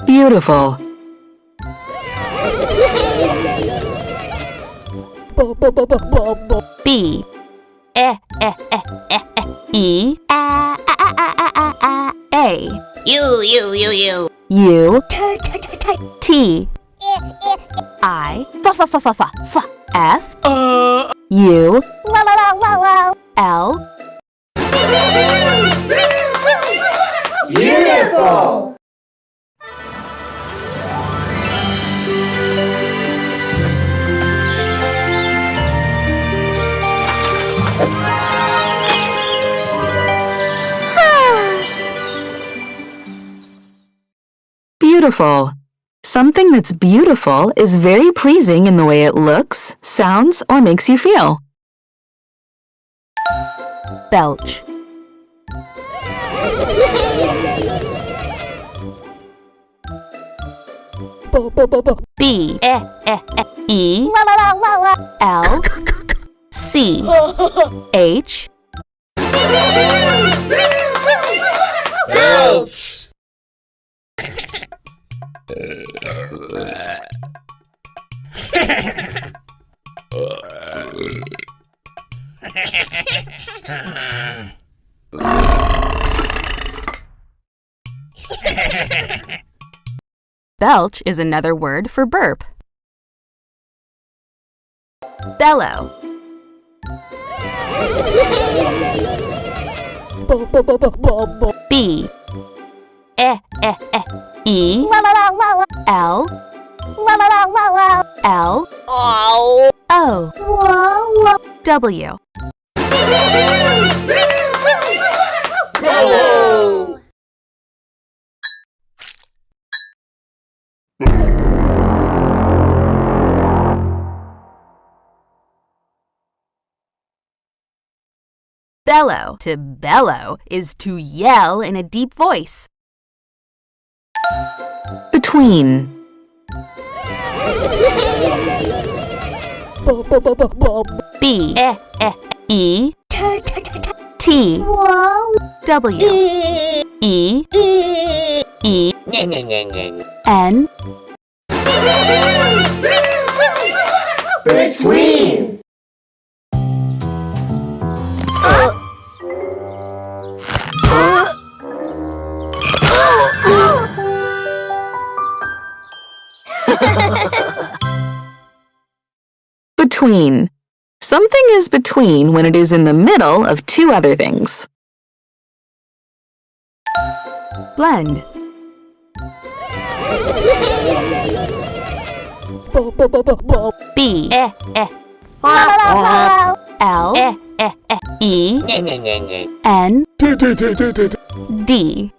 Beautiful. B E A U. U T I F U L Beautiful. Beautiful. Something that's beautiful is very pleasing in the way it looks, sounds, or makes you feel. Belch B E L C H BELCH. Belch is another word for burp. Bellow B E L L O W BELLOW. Bellow. To bellow is to yell in a deep voice. Between. B E T W E N Between. Between. Something is between when it is in the middle of two other things. Blend B L E N D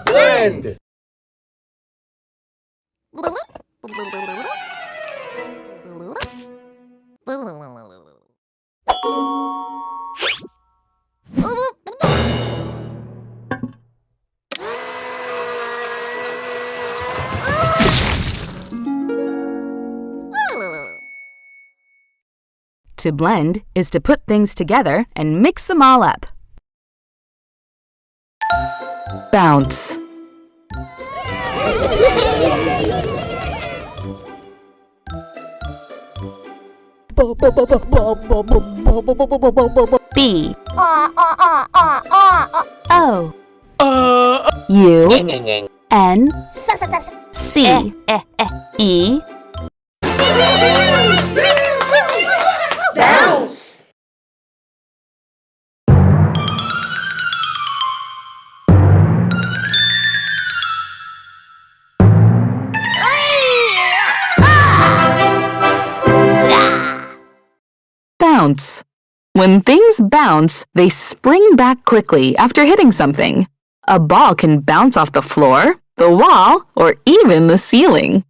Blend. To blend is to put things together and mix them all up. Bounce. B O U N C E Bounce. Bounce. When things bounce, they spring back quickly after hitting something. A ball can bounce off the floor, the wall, or even the ceiling.